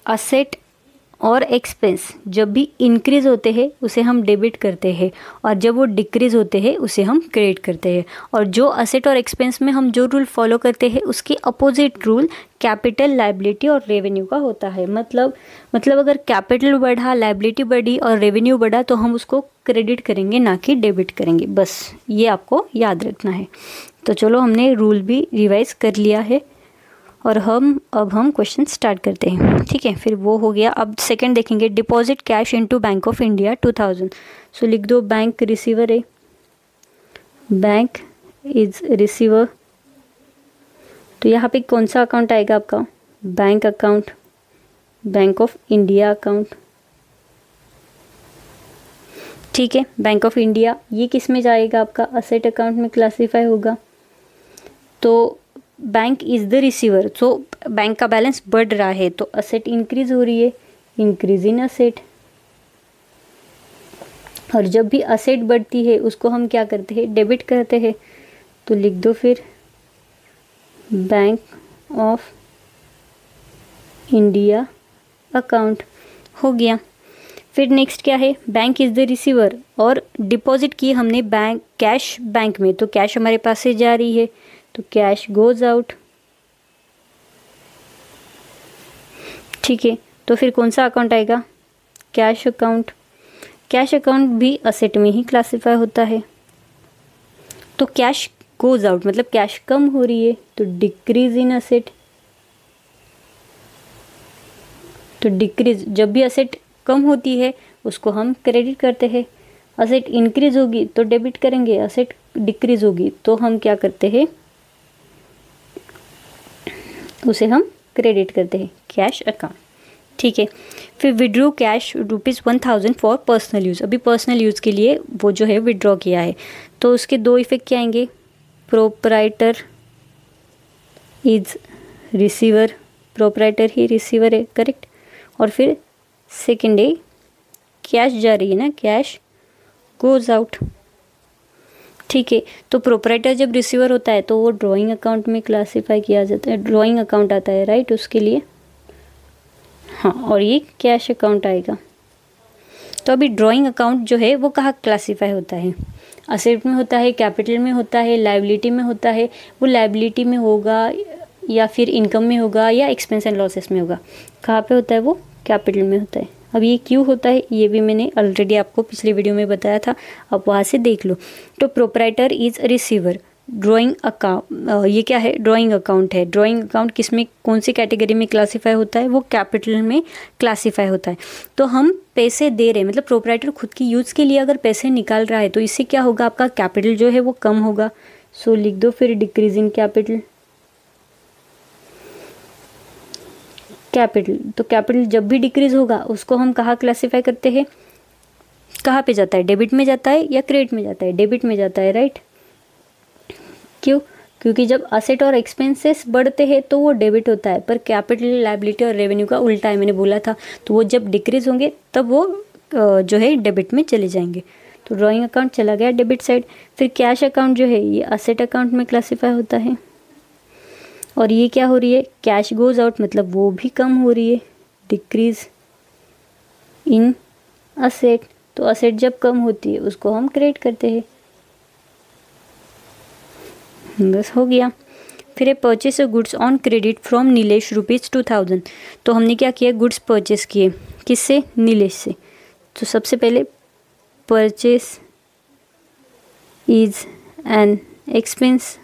[SPEAKER 1] असेट और एक्सपेंस जब भी इंक्रीज़ होते हैं उसे हम डेबिट करते हैं, और जब वो डिक्रीज़ होते हैं उसे हम क्रेडिट करते हैं। और जो असेट और एक्सपेंस में हम जो रूल फॉलो करते हैं उसके अपोजिट रूल कैपिटल, लायबिलिटी और रेवेन्यू का होता है। मतलब अगर कैपिटल बढ़ा, लायबिलिटी बढ़ी और रेवेन्यू बढ़ा तो हम उसको क्रेडिट करेंगे, ना कि डेबिट करेंगे। बस ये आपको याद रखना है। तो चलो हमने रूल भी रिवाइज कर लिया है, और अब हम क्वेश्चन स्टार्ट करते हैं, ठीक है। फिर वो हो गया। अब सेकंड देखेंगे, deposit cash into bank of India 2000। सो लिख दो बैंक रिसीवर है, बैंक इज रिसीवर। तो यहाँ पे कौन सा अकाउंट आएगा आपका, bank account, bank of India account, ठीक है। बैंक ऑफ इंडिया ये किस में जाएगा, आपका असेट अकाउंट में क्लासीफाई होगा। तो bank is the receiver, so bank का बैलेंस बढ़ रहा है तो असेट इंक्रीज हो रही है, इंक्रीज इन असेट। और जब भी असेट बढ़ती है उसको हम क्या करते हैं, डेबिट करते हैं। तो लिख दो फिर बैंक ऑफ इंडिया अकाउंट, हो गया। फिर नेक्स्ट क्या है, बैंक इज़ द रिसीवर, और डिपॉजिट की हमने बैंक कैश बैंक में, तो कैश हमारे पास से जा रही है तो कैश गोज आउट। ठीक है, तो फिर कौन सा अकाउंट आएगा? Cash account. कैश अकाउंट भी असेट में ही क्लासिफाई होता है। तो कैश गोज आउट मतलब कैश कम हो रही है, तो डिक्रीज इन असेट। तो डिक्रीज, जब भी असेट कम होती है उसको हम क्रेडिट करते हैं। असेट इंक्रीज होगी तो डेबिट करेंगे, असेट डिक्रीज होगी तो हम क्या करते हैं, उसे हम क्रेडिट करते हैं, कैश अकाउंट। ठीक है, फिर withdraw cash ₹1000 for personal use. अभी पर्सनल यूज़ के लिए वो जो है विड्रॉ किया है, तो उसके दो इफेक्ट क्या आएंगे? Proprietor is receiver, proprietor he receiver है, करेक्ट। और फिर सेकेंड है कैश जा रही है ना, कैश गोज आउट। ठीक है, तो प्रोपराइटर जब रिसीवर होता है तो वो ड्राइंग अकाउंट में क्लासिफाई किया जाता है, ड्राइंग अकाउंट आता है, राइट, उसके लिए। हाँ, और ये कैश अकाउंट आएगा। तो अभी ड्राइंग अकाउंट जो है वो कहाँ क्लासिफाई होता है? असेट में होता है, कैपिटल में होता है, लायबिलिटी में होता है। वो लायबिलिटी में होगा या फिर इनकम में होगा या एक्सपेंस एंड लॉसेस में होगा। कहाँ पे होता है? वो कैपिटल में होता है। अब ये क्यों होता है ये भी मैंने ऑलरेडी आपको पिछले वीडियो में बताया था, आप वहाँ से देख लो। तो proprietor is receiver, drawing account, ये क्या है? ड्राइंग अकाउंट है। ड्राइंग अकाउंट किस में, कौन सी कैटेगरी में क्लासीफाई होता है? वो कैपिटल में क्लासीफाई होता है। तो हम पैसे दे रहे हैं, मतलब प्रोपराइटर खुद की यूज़ के लिए अगर पैसे निकाल रहा है तो इससे क्या होगा? आपका कैपिटल जो है वो कम होगा। सो लिख दो फिर डिक्रीजिंग कैपिटल। कैपिटल, तो कैपिटल जब भी डिक्रीज होगा उसको हम कहाँ क्लासीफाई करते हैं? कहाँ पे जाता है? डेबिट में जाता है या क्रेडिट में जाता है? डेबिट में जाता है, राइट। क्यों? क्योंकि जब असेट और एक्सपेंसेस बढ़ते हैं तो वो डेबिट होता है, पर कैपिटल, लायबिलिटी और रेवेन्यू का उल्टा है, मैंने बोला था। तो वो जब डिक्रीज होंगे तब वो जो है डेबिट में चले जाएंगे। तो ड्राइंग अकाउंट चला गया डेबिट साइड। फिर कैश अकाउंट जो है ये असेट अकाउंट में क्लासीफाई होता है। और ये क्या हो रही है? कैश गोज आउट, मतलब वो भी कम हो रही है, डिक्रीज इन असेट। तो असेट जब कम होती है उसको हम क्रेडिट करते हैं। बस हो गया। फिर ये purchase goods on credit from Nilesh ₹2000। तो हमने क्या किया? गुड्स परचेस किए, किससे? नीलेश से। तो सबसे पहले purchase is an expense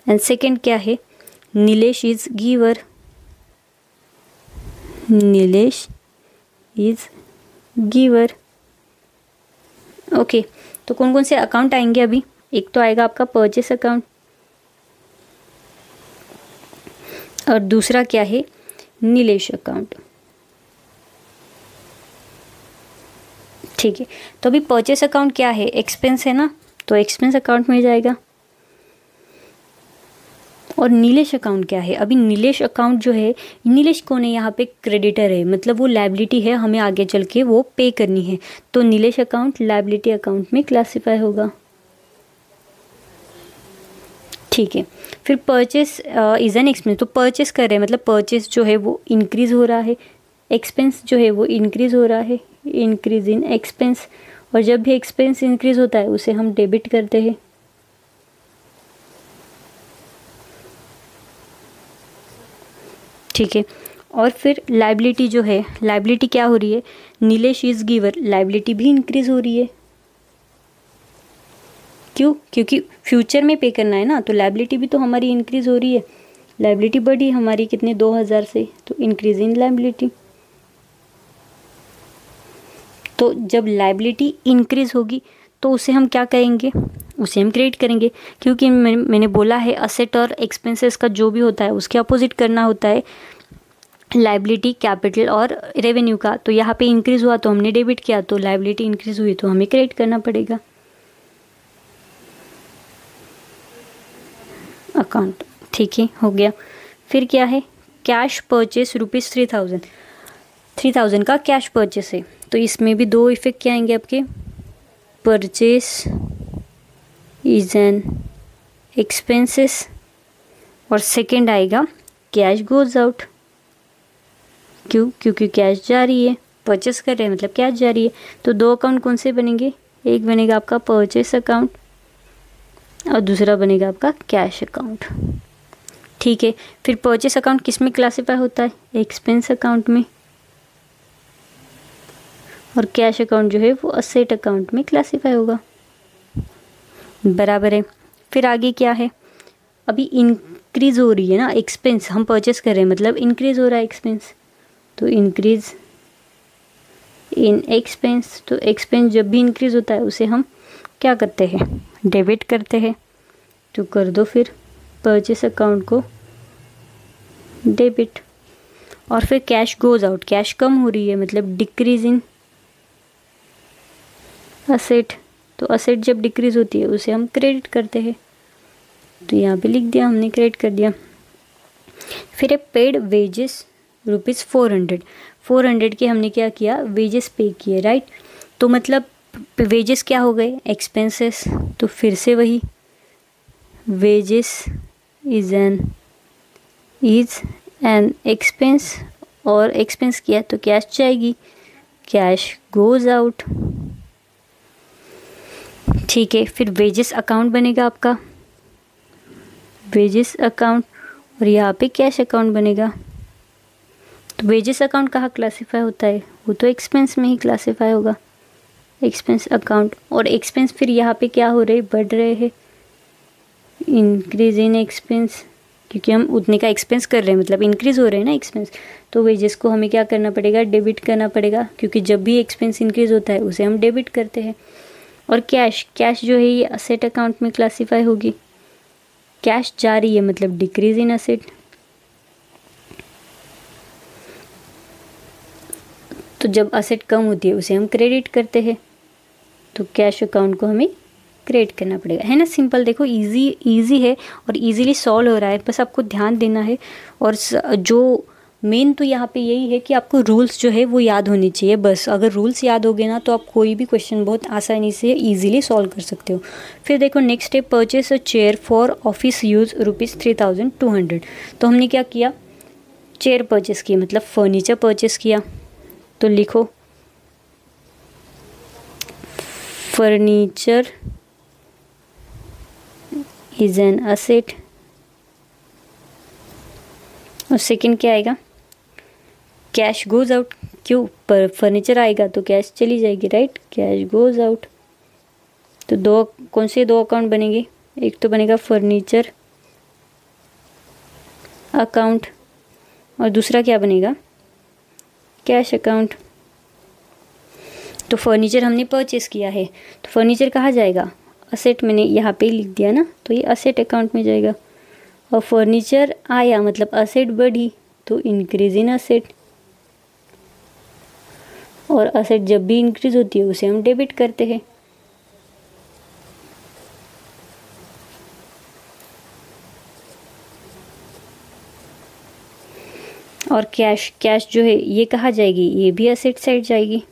[SPEAKER 1] and second क्या है? Nilesh is giver, Nilesh is giver. Okay, तो कौन कौन से अकाउंट आएंगे अभी? एक तो आएगा आपका परचेस अकाउंट, और दूसरा क्या है? नीलेश अकाउंट। ठीक है, तो अभी परचेस अकाउंट क्या है? एक्सपेंस है ना, तो एक्सपेंस अकाउंट में जाएगा। और नीलेश अकाउंट क्या है? अभी नीलेश अकाउंट जो है, नीलेश कौन है? यहाँ पे क्रेडिटर है, मतलब वो लायबिलिटी है, हमें आगे चल के वो पे करनी है। तो नीलेश अकाउंट लायबिलिटी अकाउंट में क्लासीफाई होगा। ठीक है, फिर परचेस इज एन एक्सपेंस। तो परचेस कर रहे हैं, मतलब परचेस जो है वो इंक्रीज हो रहा है, एक्सपेंस जो है वो इंक्रीज हो रहा है, इंक्रीज इन एक्सपेंस। और जब भी एक्सपेंस इंक्रीज होता है उसे हम डेबिट करते हैं। ठीक है, और फिर लायबिलिटी जो है, लायबिलिटी क्या हो रही है? नीलेश इज गिवर, लायबिलिटी भी इंक्रीज हो रही है। क्यों? क्योंकि फ्यूचर में पे करना है ना, तो लायबिलिटी भी तो हमारी इंक्रीज हो रही है। लायबिलिटी बढ़ी हमारी कितने? 2000 से, तो इंक्रीज इन लायबिलिटी। तो जब लायबिलिटी इंक्रीज होगी तो उसे हम क्या करेंगे? उसे हम क्रेडिट करेंगे, क्योंकि मैंने बोला है असेट और एक्सपेंसेस का जो भी होता है उसके अपोजिट करना होता है लायबिलिटी, कैपिटल और रेवेन्यू का। तो यहाँ पे इंक्रीज हुआ तो हमने डेबिट किया, तो लायबिलिटी इंक्रीज हुई तो हमें क्रेडिट करना पड़ेगा अकाउंट। ठीक है, हो गया। फिर क्या है? कैश परचेस ₹3000, 3000 का कैश परचेस है। तो इसमें भी दो इफेक्ट क्या आएंगे आपके? परचेस इज एन एक्सपेंसेस, और सेकेंड आएगा कैश गोज आउट। क्यों? क्योंकि कैश जा रही है, परचेस कर रहे हैं मतलब कैश जा रही है। तो दो अकाउंट कौन से बनेंगे? एक बनेगा आपका परचेस अकाउंट और दूसरा बनेगा आपका कैश अकाउंट। ठीक है, फिर परचेस अकाउंट किस में क्लासीफाई होता है? एक्सपेंस अकाउंट में, और कैश अकाउंट जो है वो असेट अकाउंट में क्लासीफाई होगा। बराबर है। फिर आगे क्या है? अभी इंक्रीज हो रही है ना एक्सपेंस, हम परचेस कर रहे हैं मतलब इंक्रीज हो रहा है एक्सपेंस, तो इंक्रीज इन एक्सपेंस। तो एक्सपेंस जब भी इंक्रीज होता है उसे हम क्या करते हैं? डेबिट करते हैं। तो कर दो फिर परचेस अकाउंट को डेबिट। और फिर कैश गोज आउट, कैश कम हो रही है मतलब डिक्रीज इन असेट। तो असेट जब डिक्रीज होती है उसे हम क्रेडिट करते हैं। तो यहाँ पे लिख दिया हमने, क्रेडिट कर दिया। फिर है पेड वेजेस ₹400। 400 के हमने क्या किया? वेजेस पे किए, राइट। तो मतलब वेजेस क्या हो गए? एक्सपेंसेस। तो फिर से वही वेजेस इज एन एक्सपेंस, और एक्सपेंस किया तो कैश जाएगी, कैश गोज आउट। ठीक है, फिर वेजेस अकाउंट बनेगा आपका, वेजेस अकाउंट, और यहाँ पे कैश अकाउंट बनेगा। तो वेजेस अकाउंट कहाँ क्लासीफाई होता है? वो तो एक्सपेंस में ही क्लासीफाई होगा, एक्सपेंस अकाउंट। और एक्सपेंस फिर यहाँ पे क्या हो रहे? बढ़ रहे हैं, इंक्रीज इन एक्सपेंस, क्योंकि हम उतने का एक्सपेंस कर रहे हैं मतलब इंक्रीज हो रहे हैं ना एक्सपेंस। तो वेजेस को हमें क्या करना पड़ेगा? डेबिट करना पड़ेगा, क्योंकि जब भी एक्सपेंस इंक्रीज होता है उसे हम डेबिट करते हैं। और कैश, कैश जो है ये असेट अकाउंट में क्लासीफाई होगी। कैश जा रही है मतलब डिक्रीज इन असेट। तो जब असेट कम होती है उसे हम क्रेडिट करते हैं, तो कैश अकाउंट को हमें क्रिएट करना पड़ेगा, है ना। सिंपल, देखो इजी है और इजीली सॉल्व हो रहा है, बस आपको ध्यान देना है। और जो मेन तो यहाँ पे यही है कि आपको रूल्स जो है वो याद होने चाहिए। बस अगर रूल्स याद हो गए ना तो आप कोई भी क्वेश्चन बहुत आसानी से इजीली सॉल्व कर सकते हो। फिर देखो नेक्स्ट है purchase a chair for office use ₹3200। तो हमने क्या किया? चेयर परचेस की, मतलब फर्नीचर परचेस किया। तो लिखो फर्नीचर इज एन असेट। और सेकंड क्या आएगा? Cash goes out. क्यों? पर फर्नीचर आएगा तो कैश चली जाएगी, राइट। Cash goes out. तो कौन से दो अकाउंट बनेंगे? एक तो बनेगा फर्नीचर अकाउंट, और दूसरा क्या बनेगा? Cash account. तो फर्नीचर हमने परचेस किया है, तो फर्नीचर कहाँ जाएगा? असेट, मैंने यहाँ पे लिख दिया ना, तो ये असेट अकाउंट में जाएगा। और फर्नीचर आया मतलब असेट बढ़ी, तो इंक्रीज इन असेट। और असेट जब भी इंक्रीज होती है उसे हम डेबिट करते हैं। और कैश, कैश जो है ये कहाँ जाएगी? ये भी असेट साइड जाएगी,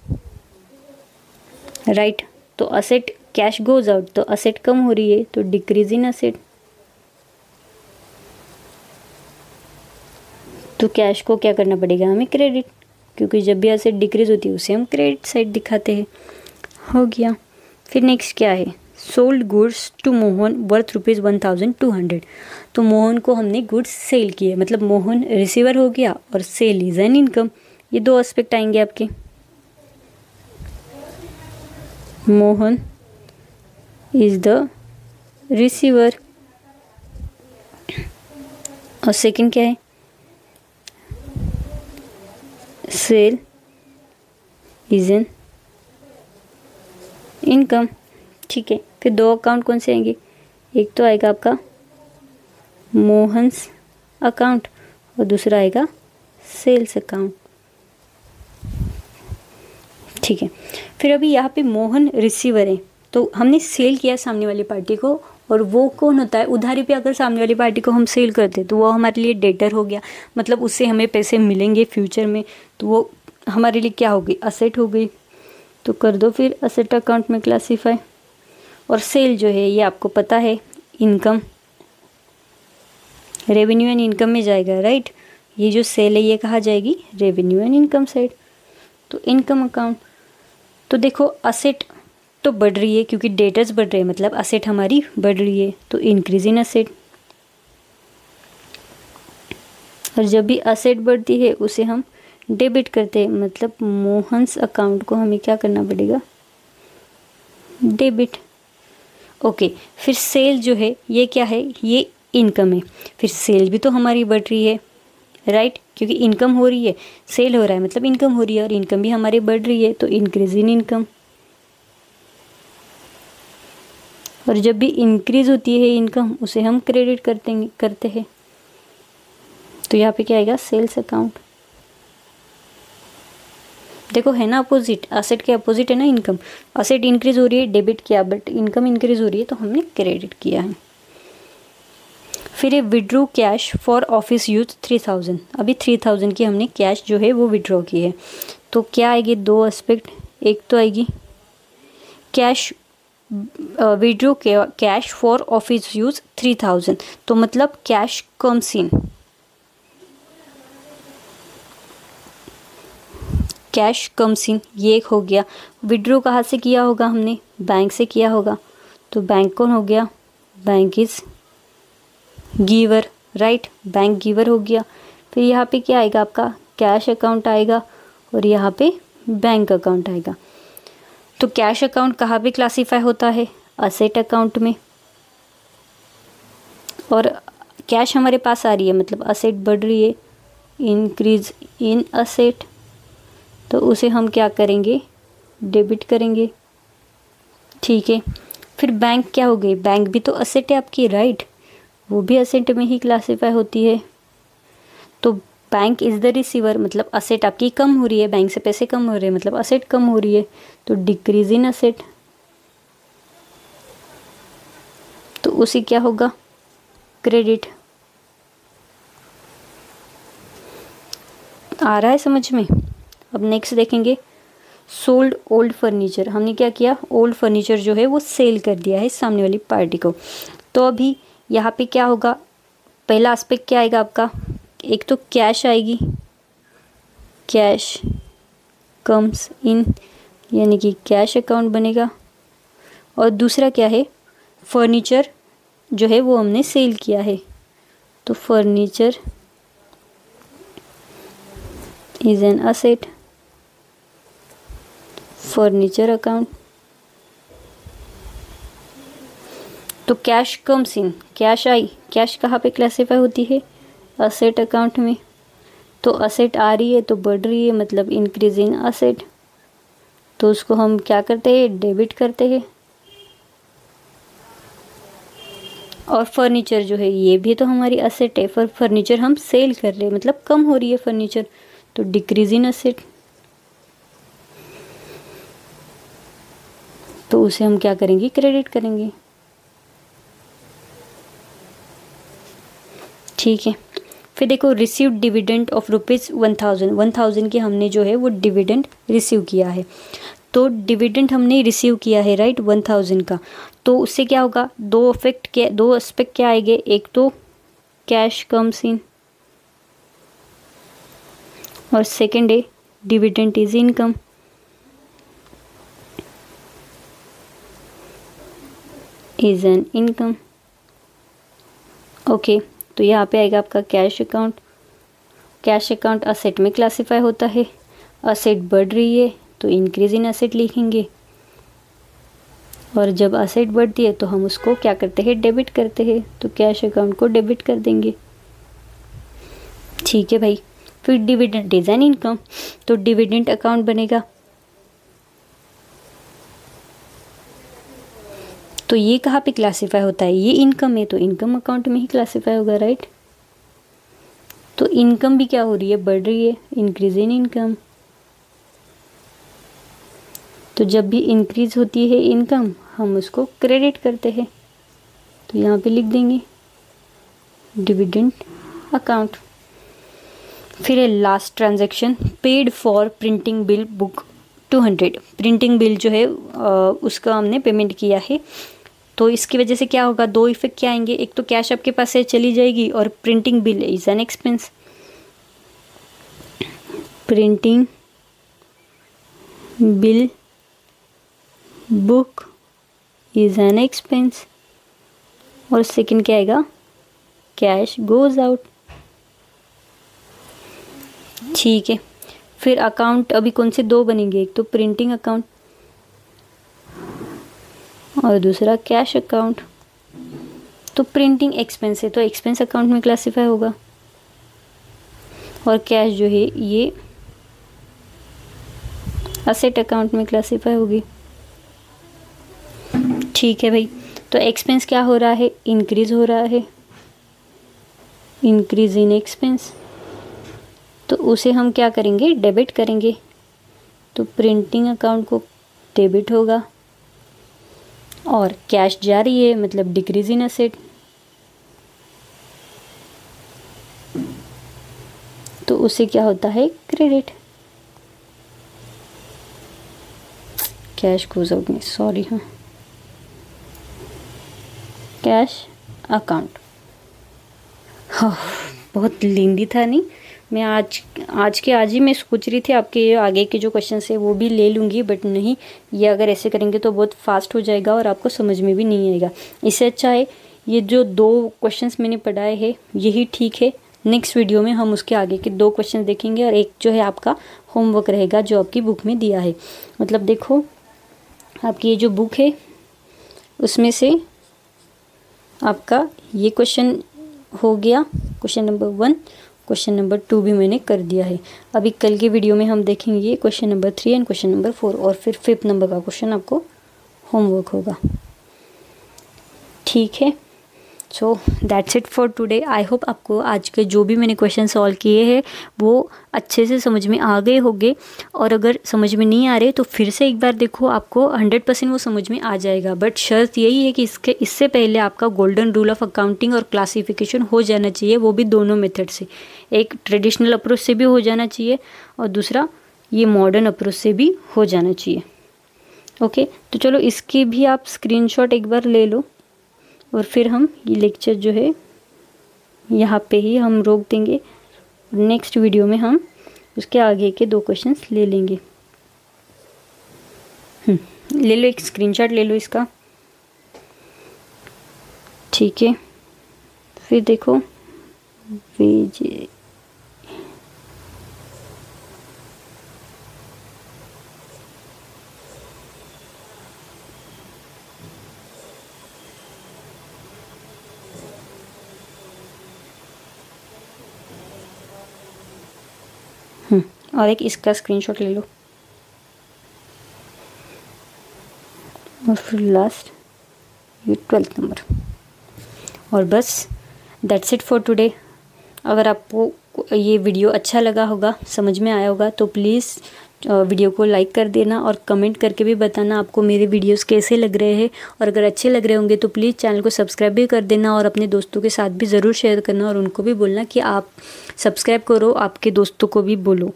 [SPEAKER 1] राइट। तो असेट, कैश गोज आउट तो असेट कम हो रही है, तो डिक्रीज इन असेट। तो कैश को क्या करना पड़ेगा? हमें क्रेडिट, क्योंकि जब भी असेट डिक्रीज होती है उसे हम क्रेडिट साइड दिखाते हैं। हो गया। फिर नेक्स्ट क्या है? Sold goods to Mohan worth ₹1200। तो मोहन को हमने गुड्स सेल किए, मतलब मोहन रिसीवर हो गया और सेल इज एन इनकम। ये दो एस्पेक्ट आएंगे आपके। मोहन इज द रिसीवर, और सेकंड क्या है? Sale is an income. ठीक है, फिर दो अकाउंट कौन से आएंगे? एक तो आएगा आपका मोहन्स अकाउंट, और दूसरा आएगा सेल्स अकाउंट। ठीक है, फिर अभी यहाँ पे मोहन रिसीवर है, तो हमने सेल किया सामने वाली पार्टी को, और वो कौन होता है? उधारी पे अगर सामने वाली पार्टी को हम सेल करते तो वो हमारे लिए डेटर हो गया, मतलब उससे हमें पैसे मिलेंगे फ्यूचर में, तो वो हमारे लिए क्या हो गई? असेट हो गई। तो कर दो फिर असेट अकाउंट में क्लासीफाई। और सेल जो है ये आपको पता है इनकम, रेवेन्यू एंड इनकम में जाएगा, राइट। ये जो सेल है ये कहाँ जाएगी? रेवेन्यू एंड इनकम साइड, तो इनकम अकाउंट। तो देखो असेट तो बढ़ रही है, क्योंकि डेटर्स बढ़ रहे हैं मतलब असेट हमारी बढ़ रही है, तो इंक्रीज इन असेट। और जब भी असेट बढ़ती है उसे हम डेबिट करते हैं, मतलब मोहन्स अकाउंट को हमें क्या करना पड़ेगा, डेबिट। ओके, फिर सेल जो है ये क्या है, ये इनकम है। फिर सेल भी तो हमारी बढ़ रही है, राइट, क्योंकि इनकम हो रही है, सेल हो रहा है मतलब इनकम हो रही है, और इनकम भी हमारी बढ़ रही है, तो इंक्रीज इन इनकम। और जब भी इंक्रीज होती है इनकम उसे हम क्रेडिट करते हैं। तो यहाँ पे क्या आएगा, सेल्स अकाउंट। देखो है ना अपोजिट, असेट के अपोजिट है ना इनकम। असेट इंक्रीज हो रही है, डेबिट किया, बट इनकम इंक्रीज हो रही है तो हमने क्रेडिट किया है। फिर ये withdraw cash for office use 3000। अभी 3000 की हमने कैश जो है वो विड्रॉ की है, तो क्या आएगी, दो एस्पेक्ट। एक तो आएगी cash, withdraw cash for office use 3000, तो मतलब cash comes in, cash comes इन, ये एक हो गया। विड्रॉ कहाँ से किया होगा हमने, बैंक से किया होगा, तो बैंक कौन हो गया, bank is giver, right, bank giver हो गया। फिर यहाँ पे क्या आएगा आपका, कैश अकाउंट आएगा, और यहाँ पे बैंक अकाउंट आएगा। तो कैश अकाउंट कहाँ पे क्लासीफाई होता है, असेट अकाउंट में, और कैश हमारे पास आ रही है मतलब असेट बढ़ रही है, इंक्रीज इन असेट, तो उसे हम क्या करेंगे, डेबिट करेंगे, ठीक है। फिर बैंक क्या हो गई, बैंक भी तो असेट है आपकी, राइट, वो भी असेट में ही क्लासीफाई होती है। तो बैंक इज़ द रिसीवर, मतलब असेट आपकी कम हो रही है, बैंक से पैसे कम हो रहे हैं मतलब असेट कम हो रही है, तो डिक्रीज इन असेट, तो उसी क्या होगा, क्रेडिट। आ रहा है समझ में। अब नेक्स्ट देखेंगे, सोल्ड ओल्ड फर्नीचर। हमने क्या किया, ओल्ड फर्नीचर जो है वो सेल कर दिया है सामने वाली पार्टी को। तो अभी यहाँ पे क्या होगा, पहला एस्पेक्ट क्या आएगा आपका, एक तो कैश आएगी, कैश कम्स इन, यानी कि कैश अकाउंट बनेगा। और दूसरा क्या है, फर्नीचर जो है वो हमने सेल किया है, तो furniture is an asset, furniture account. तो कैश कम्स इन, कैश आई, कैश कहाँ पे क्लासीफाई होती है, असेट अकाउंट में, तो असेट आ रही है तो बढ़ रही है मतलब इंक्रीज इन असेट, तो उसको हम क्या करते हैं, डेबिट करते हैं। और फर्नीचर जो है ये भी तो हमारी असेट है, फर्नीचर हम सेल कर रहे हैं मतलब कम हो रही है फर्नीचर, तो डिक्रीज इन असेट, तो उसे हम क्या करेंगे, क्रेडिट करेंगे, ठीक है। फिर देखो, रिसीव डिविडेंड ऑफ ₹1000, 1000 की हमने जो है वो डिविडेंड रिसीव किया है, तो डिविडेंड हमने रिसीव किया है, राइट, 1000 का, तो उससे क्या होगा, दो एस्पेक्ट क्या आएंगे, एक तो कैश कम्स इन, और सेकेंड है dividend is income, is an income, okay. तो यहाँ पे आएगा आपका cash account. Cash account asset में क्लासीफाई होता है, असेट बढ़ रही है तो इंक्रीज इन असेट लिखेंगे, और जब असेट बढ़ती है तो हम उसको क्या करते हैं, डेबिट करते हैं, तो कैश अकाउंट को डेबिट कर देंगे, ठीक है भाई। फिर डिविडेंड इज एन इनकम, तो डिविडेंड अकाउंट बनेगा, तो ये कहाँ पे क्लासीफाई होता है, ये इनकम है तो इनकम अकाउंट में ही क्लासीफाई होगा, राइट। तो इनकम भी क्या हो रही है, बढ़ रही है, इंक्रीज इन इनकम, तो जब भी इंक्रीज होती है इनकम हम उसको क्रेडिट करते हैं, तो यहाँ पे लिख देंगे डिविडेंड अकाउंट। फिर है last transaction, paid for printing bill book 200। Printing bill जो है उसका हमने पेमेंट किया है, तो इसकी वजह से क्या होगा, दो इफेक्ट क्या आएंगे, एक तो कैश आपके पास से चली जाएगी, और printing bill is an expense, printing bill book is an expense, और सेकंड क्या आएगा, कैश गोज आउट। ठीक है, फिर अकाउंट अभी कौन से दो बनेंगे, एक तो प्रिंटिंग अकाउंट और दूसरा कैश अकाउंट। तो प्रिंटिंग एक्सपेंस है तो एक्सपेंस अकाउंट में क्लासीफाई होगा, और कैश जो है ये असेट अकाउंट में क्लासीफाई होगी। ठीक है भाई, तो एक्सपेंस क्या हो रहा है, इंक्रीज हो रहा है, इंक्रीज इन एक्सपेंस, तो उसे हम क्या करेंगे, डेबिट करेंगे। तो प्रिंटिंग अकाउंट को डेबिट होगा, और कैश जा रही है मतलब डिक्रीज इन असेट, तो उसे क्या होता है, क्रेडिट। कैश गोज आउट में, सॉरी, हाँ, कैश अकाउंट। हाँ, बहुत लेंदी था नहीं, मैं आज ही मैं सोच रही थी आपके आगे के जो क्वेश्चन है वो भी ले लूँगी, बट नहीं, ये अगर ऐसे करेंगे तो बहुत फास्ट हो जाएगा और आपको समझ में भी नहीं आएगा। इससे अच्छा है ये जो 2 क्वेश्चंस मैंने पढ़ाए हैं यही ठीक है। नेक्स्ट वीडियो में हम उसके आगे के 2 क्वेश्चन देखेंगे, और एक जो है आपका होमवर्क रहेगा जो आपकी बुक में दिया है। मतलब देखो, आपकी ये जो बुक है उसमें से आपका ये क्वेश्चन हो गया, क्वेश्चन नंबर 1, क्वेश्चन नंबर 2 भी मैंने कर दिया है। अभी कल के वीडियो में हम देखेंगे question number 3 and question number 4, और फिर 5th नंबर का क्वेश्चन आपको होमवर्क होगा। ठीक है, so that's it for today. I hope आपको आज के जो भी मैंने क्वेश्चन सॉल्व किए हैं वो अच्छे से समझ में आ गए होंगे, और अगर समझ में नहीं आ रहे तो फिर से एक बार देखो, आपको 100% वो समझ में आ जाएगा। बट शर्त यही है कि इससे पहले आपका गोल्डन रूल ऑफ अकाउंटिंग और क्लासिफिकेशन हो जाना चाहिए, वो भी दोनों मेथड से, एक ट्रेडिशनल अप्रोच से भी हो जाना चाहिए और दूसरा ये मॉडर्न अप्रोच से भी हो जाना चाहिए। ओके, तो चलो इसकी भी आप स्क्रीनशॉट एक बार ले लो, और फिर हम ये लेक्चर जो है यहाँ पे ही हम रोक देंगे। नेक्स्ट वीडियो में हम उसके आगे के 2 क्वेश्चंस ले लेंगे। ले लो, एक स्क्रीनशॉट ले लो इसका। ठीक है, फिर देखो भेजिए। और एक इसका स्क्रीनशॉट ले लो, और फिर लास्ट ये 12th नंबर, और बस दैट्स इट फॉर टुडे। अगर आपको ये वीडियो अच्छा लगा होगा, समझ में आया होगा, तो प्लीज़ वीडियो को लाइक कर देना और कमेंट करके भी बताना आपको मेरे वीडियोस कैसे लग रहे हैं, और अगर अच्छे लग रहे होंगे तो प्लीज़ चैनल को सब्सक्राइब भी कर देना, और अपने दोस्तों के साथ भी ज़रूर शेयर करना, और उनको भी बोलना कि आप सब्सक्राइब करो, आपके दोस्तों को भी बोलो।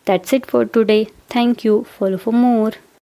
[SPEAKER 1] That's it for today. Thank you. Follow for more.